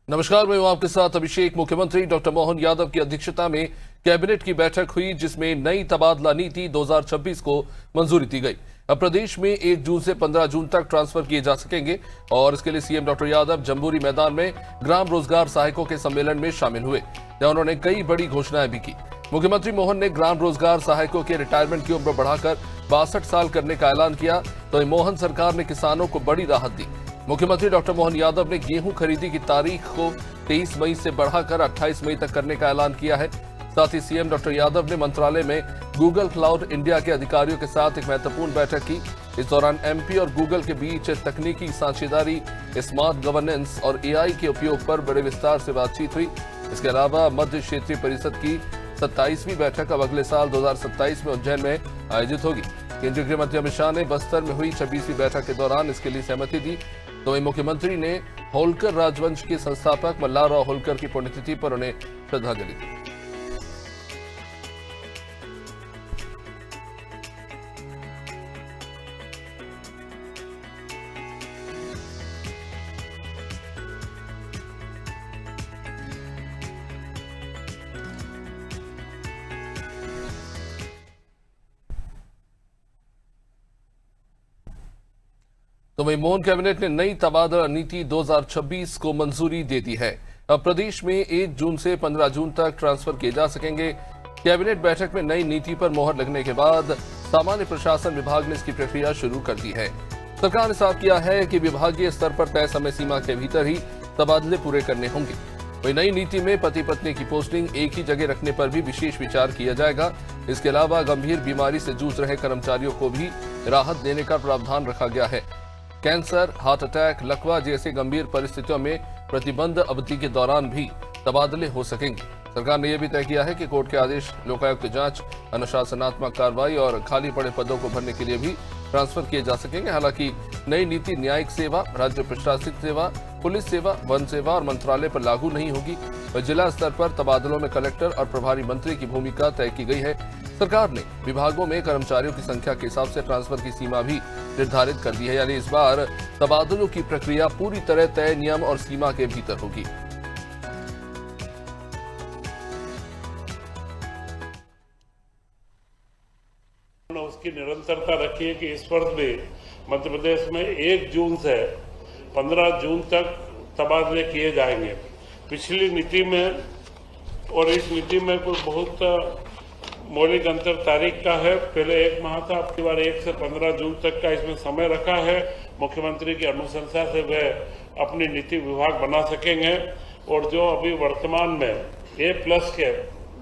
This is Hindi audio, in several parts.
नमस्कार, मैं हूं आपके साथ अभिषेक। मुख्यमंत्री डॉक्टर मोहन यादव की अध्यक्षता में कैबिनेट की बैठक हुई, जिसमें नई तबादला नीति 2026 को मंजूरी दी गई। अब प्रदेश में 1 जून से 15 जून तक ट्रांसफर किए जा सकेंगे और इसके लिए सीएम डॉक्टर यादव जम्बूरी मैदान में ग्राम रोजगार सहायकों के सम्मेलन में शामिल हुए, जहां उन्होंने कई बड़ी घोषणाएं भी की। मुख्यमंत्री मोहन ने ग्राम रोजगार सहायकों के रिटायरमेंट की उम्र बढ़ाकर 62 साल करने का ऐलान किया, तो मोहन सरकार ने किसानों को बड़ी राहत दी। मुख्यमंत्री डॉक्टर मोहन यादव ने गेहूं खरीदी की तारीख को 23 मई से बढ़ाकर 28 मई तक करने का ऐलान किया है। साथ ही सीएम डॉक्टर यादव ने मंत्रालय में गूगल क्लाउड इंडिया के अधिकारियों के साथ एक महत्वपूर्ण बैठक की। इस दौरान एमपी और गूगल के बीच तकनीकी साझेदारी, स्मार्ट गवर्नेंस और एआई के उपयोग पर बड़े विस्तार से बातचीत हुई। इसके अलावा मध्य क्षेत्रीय परिषद की 27वीं बैठक अब अगले साल 2027 में उज्जैन में आयोजित होगी। केंद्रीय गृह मंत्री अमित शाह ने बस्तर में हुई 26वीं बैठक के दौरान इसके लिए सहमति दी। तो वहीं मुख्यमंत्री ने होलकर राजवंश के संस्थापक मल्हारराव होलकर की पुण्यतिथि पर उन्हें श्रद्धांजलि दी। तो वहीं मोहन कैबिनेट ने नई तबादला नीति 2026 को मंजूरी दे दी है। अब प्रदेश में 1 जून से 15 जून तक ट्रांसफर किए जा सकेंगे। कैबिनेट बैठक में नई नीति पर मोहर लगने के बाद सामान्य प्रशासन विभाग ने इसकी प्रक्रिया शुरू कर दी है। सरकार ने साफ किया है कि विभागीय स्तर पर तय समय सीमा के भीतर ही तबादले पूरे करने होंगे। वही नई नीति में पति पत्नी की पोस्टिंग एक ही जगह रखने पर भी विशेष विचार किया जाएगा। इसके अलावा गंभीर बीमारी से जूझ रहे कर्मचारियों को भी राहत देने का प्रावधान रखा गया है। कैंसर, हार्ट अटैक, लकवा जैसी गंभीर परिस्थितियों में प्रतिबंध अवधि के दौरान भी तबादले हो सकेंगे। सरकार ने यह भी तय किया है कि कोर्ट के आदेश, लोकायुक्त जांच, अनुशासनात्मक कार्रवाई और खाली पड़े पदों को भरने के लिए भी ट्रांसफर किए जा सकेंगे। हालांकि नई नीति न्यायिक सेवा, राज्य प्रशासनिक सेवा, पुलिस सेवा, वन सेवा और मंत्रालय पर लागू नहीं होगी। और जिला स्तर पर तबादलों में कलेक्टर और प्रभारी मंत्री की भूमिका तय की गई है। सरकार ने विभागों में कर्मचारियों की संख्या के हिसाब से ट्रांसफर की सीमा भी निर्धारित कर दी है, यानी इस बार तबादलों की प्रक्रिया पूरी तरह तय नियम और सीमा के भीतर होगी। उसकी निरंतरता रखी है कि इस वर्ष भी मध्य प्रदेश में 1 जून से 15 जून तक तबादले किए जाएंगे। पिछली नीति में और इस नीति में कोई बहुत मौलिक अंतर तारीख का है। पहले 1 माह था, अब की बार 1 से 15 जून तक का इसमें समय रखा है। मुख्यमंत्री की अनुशंसा से वह अपनी नीति विभाग बना सकेंगे। और जो अभी वर्तमान में A+ के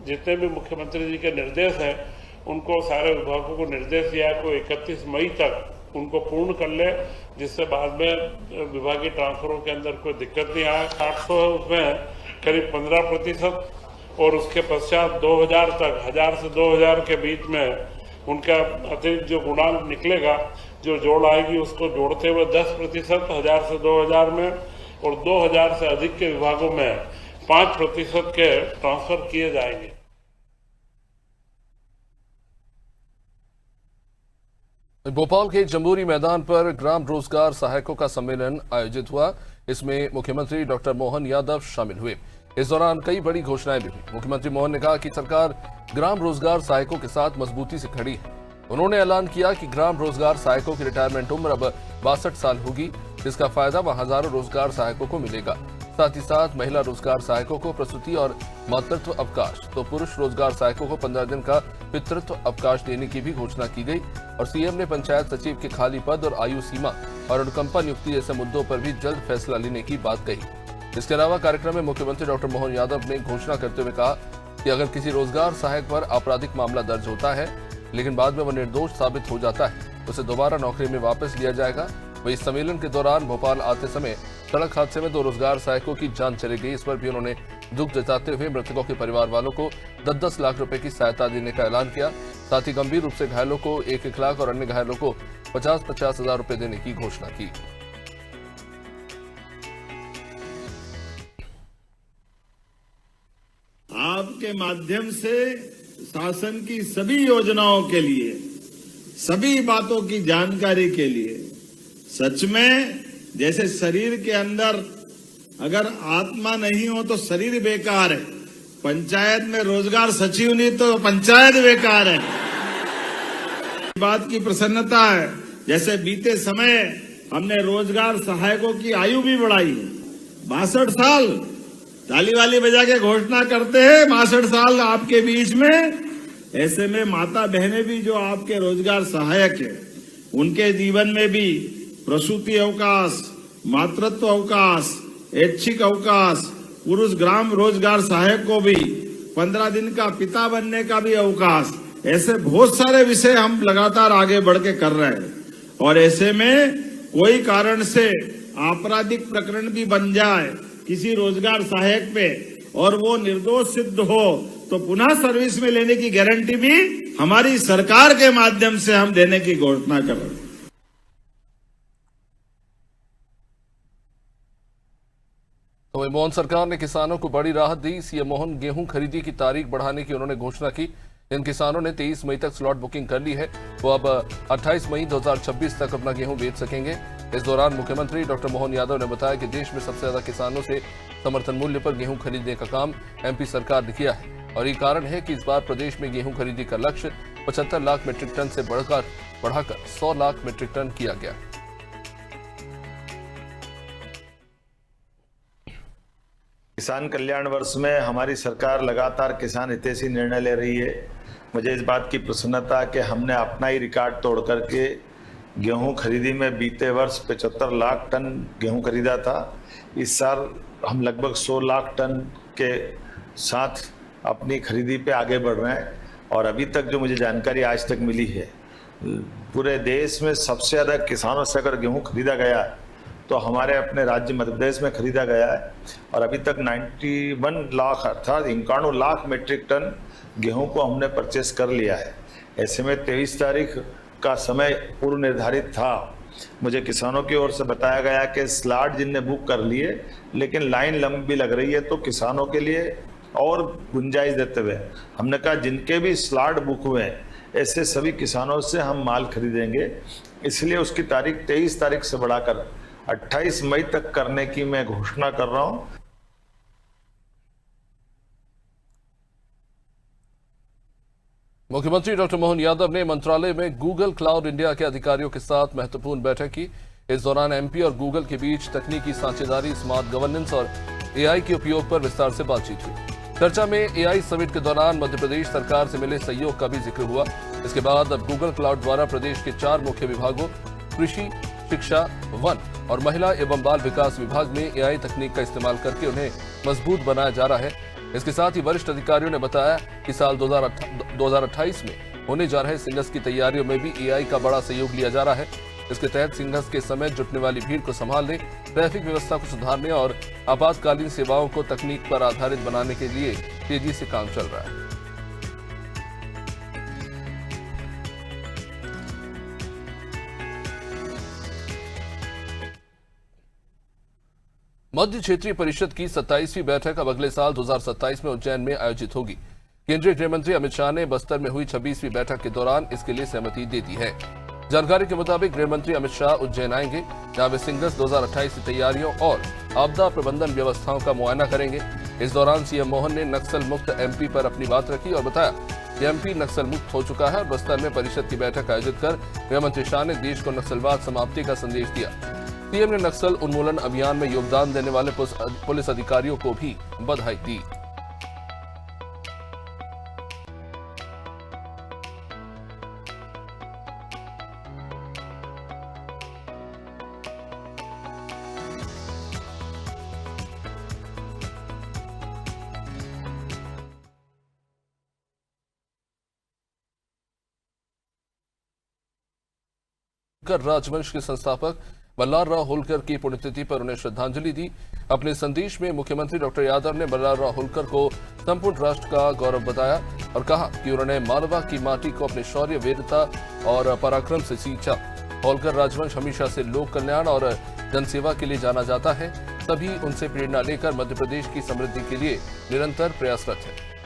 जितने भी मुख्यमंत्री जी के निर्देश हैं, उनको सारे विभागों को निर्देश दिया को 31 मई तक उनको पूर्ण कर ले, जिससे बाद में विभागीय ट्रांसफरों के अंदर कोई दिक्कत नहीं आए। 800 है, उसमें करीब 15% और उसके पश्चात 2000 तक, 1000 से 2000 के बीच में उनका अतिरिक्त जो गुणांक निकलेगा, जो जोड़ आएगी, उसको जोड़ते हुए 10% 1000 से 2000 में और 2000 से अधिक के विभागों में 5% के ट्रांसफर किए जाएंगे। भोपाल के जम्बूरी मैदान पर ग्राम रोजगार सहायकों का सम्मेलन आयोजित हुआ। इसमें मुख्यमंत्री डॉक्टर मोहन यादव शामिल हुए। इस दौरान कई बड़ी घोषणाएं भी हुई। मुख्यमंत्री मोहन ने कहा कि सरकार ग्राम रोजगार सहायकों के साथ मजबूती से खड़ी है। उन्होंने ऐलान किया कि ग्राम रोजगार सहायकों की रिटायरमेंट उम्र अब 62 साल होगी, जिसका फायदा वहां हजारों रोजगार सहायकों को मिलेगा। साथ ही साथ महिला रोजगार सहायकों को प्रसूति और मातृत्व अवकाश, तो पुरुष रोजगार सहायकों को 15 दिन का पितृत्व अवकाश देने की भी घोषणा की गई। और सीएम ने पंचायत सचिव के खाली पद और आयु सीमा और अनुकंपा नियुक्ति जैसे मुद्दों पर भी जल्द फैसला लेने की बात कही। इसके अलावा कार्यक्रम में मुख्यमंत्री डॉक्टर मोहन यादव ने घोषणा करते हुए कहा कि अगर किसी रोजगार सहायक पर आपराधिक मामला दर्ज होता है, लेकिन बाद में वह निर्दोष साबित हो जाता है, उसे दोबारा नौकरी में वापस लिया जाएगा। वही इस सम्मेलन के दौरान भोपाल आते समय सड़क हादसे में 2 रोजगार सहायकों की जान चली गई। इस पर भी उन्होंने दुख जताते हुए मृतकों के परिवार वालों को 10-10 लाख रुपए की सहायता देने का ऐलान किया। साथ ही गंभीर रूप से घायलों को 1-1 लाख और अन्य घायलों को 50-50 हजार रुपए देने की घोषणा की। आपके माध्यम से शासन की सभी योजनाओं के लिए, सभी बातों की जानकारी के लिए सच में जैसे शरीर के अंदर अगर आत्मा नहीं हो तो शरीर बेकार है। पंचायत में रोजगार सचिव नहीं तो पंचायत बेकार है। बात की प्रसन्नता है, जैसे बीते समय हमने रोजगार सहायकों की आयु भी बढ़ाई है। 62 साल, ताली वाली बजा के घोषणा करते हैं 62 साल आपके बीच में। ऐसे में माता बहनें भी जो आपके रोजगार सहायक है, उनके जीवन में भी प्रसूति अवकाश, मातृत्व अवकाश, ऐच्छिक अवकाश, पुरुष ग्राम रोजगार सहायक को भी 15 दिन का पिता बनने का भी अवकाश, ऐसे बहुत सारे विषय हम लगातार आगे बढ़ के कर रहे हैं। और ऐसे में कोई कारण से आपराधिक प्रकरण भी बन जाए किसी रोजगार सहायक पे और वो निर्दोष सिद्ध हो तो पुनः सर्विस में लेने की गारंटी भी हमारी सरकार के माध्यम से हम देने की घोषणा कर रहे हैं। तो मनमोहन सरकार ने किसानों को बड़ी राहत दी। सीएम मोहन गेहूं खरीदी की तारीख बढ़ाने की उन्होंने घोषणा की। इन किसानों ने 23 मई तक स्लॉट बुकिंग कर ली है, वो अब 28 मई 2026 तक अपना गेहूं बेच सकेंगे। इस दौरान मुख्यमंत्री डॉक्टर मोहन यादव ने बताया कि देश में सबसे ज्यादा किसानों से समर्थन मूल्य पर गेहूं खरीदने का काम एमपी सरकार ने किया है और ये कारण है कि इस बार प्रदेश में गेहूं खरीदी का लक्ष्य 75 लाख मीट्रिक टन से बढ़ाकर 100 लाख मीट्रिक टन किया गया। किसान कल्याण वर्ष में हमारी सरकार लगातार किसान हितैषी निर्णय ले रही है। मुझे इस बात की प्रसन्नता कि हमने अपना ही रिकॉर्ड तोड़ करके गेहूं खरीदी में बीते वर्ष 75 लाख टन गेहूं खरीदा था। इस साल हम लगभग 100 लाख टन के साथ अपनी खरीदी पे आगे बढ़ रहे हैं और अभी तक जो मुझे जानकारी आज तक मिली है, पूरे देश में सबसे ज़्यादा किसानों से अगर गेहूँ खरीदा गया तो हमारे अपने राज्य मध्य प्रदेश में खरीदा गया है और अभी तक 91 लाख अर्थात 91 लाख मीट्रिक टन गेहूं को हमने परचेस कर लिया है। ऐसे में 23 तारीख का समय पूर्व निर्धारित था। मुझे किसानों की ओर से बताया गया कि स्लॉट जिनने बुक कर लिए लेकिन लाइन लंबी लग रही है, तो किसानों के लिए और गुंजाइश देते हुए हमने कहा जिनके भी स्लॉट बुक हुए हैं ऐसे सभी किसानों से हम माल खरीदेंगे। इसलिए उसकी तारीख 23 तारीख से बढ़ाकर 28 मई तक करने की मैं घोषणा कर रहा हूं। मुख्यमंत्री डॉक्टर मोहन यादव ने मंत्रालय में गूगल क्लाउड इंडिया के अधिकारियों के साथ महत्वपूर्ण बैठक की। इस दौरान एमपी और गूगल के बीच तकनीकी साझेदारी, स्मार्ट गवर्नेंस और एआई के उपयोग पर विस्तार से बातचीत हुई। चर्चा में एआई समिट के दौरान मध्य प्रदेश सरकार से मिले सहयोग का भी जिक्र हुआ। इसके बाद अब गूगल क्लाउड द्वारा प्रदेश के 4 मुख्य विभागों कृषि, शिक्षा, वन और महिला एवं बाल विकास विभाग में एआई तकनीक का इस्तेमाल करके उन्हें मजबूत बनाया जा रहा है। इसके साथ ही वरिष्ठ अधिकारियों ने बताया कि साल 2028 में होने जा रहे सिंगस की तैयारियों में भी एआई का बड़ा सहयोग लिया जा रहा है। इसके तहत सिंगस के समय जुटने वाली भीड़ को संभालने, ट्रैफिक व्यवस्था को सुधारने और आपातकालीन सेवाओं को तकनीक पर आधारित बनाने के लिए तेजी से काम चल रहा है। मध्य क्षेत्रीय परिषद की 27वीं बैठक अब अगले साल 2027 में उज्जैन में आयोजित होगी। केंद्रीय गृह मंत्री अमित शाह ने बस्तर में हुई 26वीं बैठक के दौरान इसके लिए सहमति दे दी है। जानकारी के मुताबिक गृह मंत्री अमित शाह उज्जैन आएंगे, जहां वे सिंगस 2028 की तैयारियों और आपदा प्रबंधन व्यवस्थाओं का मुआयना करेंगे। इस दौरान सीएम मोहन ने नक्सल मुक्त एमपी पर अपनी बात रखी और बताया कि एमपी नक्सल मुक्त हो चुका है और बस्तर में परिषद की बैठक आयोजित कर गृह मंत्री शाह ने देश को नक्सलवाद समाप्ति का संदेश दिया। सीएम ने नक्सल उन्मूलन अभियान में योगदान देने वाले पुलिस अधिकारियों को भी बधाई दी। राजवंश के संस्थापक मल्हार राव होलकर की पुण्यतिथि पर उन्हें श्रद्धांजलि दी। अपने संदेश में मुख्यमंत्री डॉक्टर यादव ने मल्हार राव होलकर को संपूर्ण राष्ट्र का गौरव बताया और कहा कि उन्होंने मालवा की माटी को अपने शौर्य, वीरता और पराक्रम से सींचा। होलकर राजवंश हमेशा से लोक कल्याण और जनसेवा के लिए जाना जाता है। सभी उनसे प्रेरणा लेकर मध्य प्रदेश की समृद्धि के लिए निरंतर प्रयासरत है।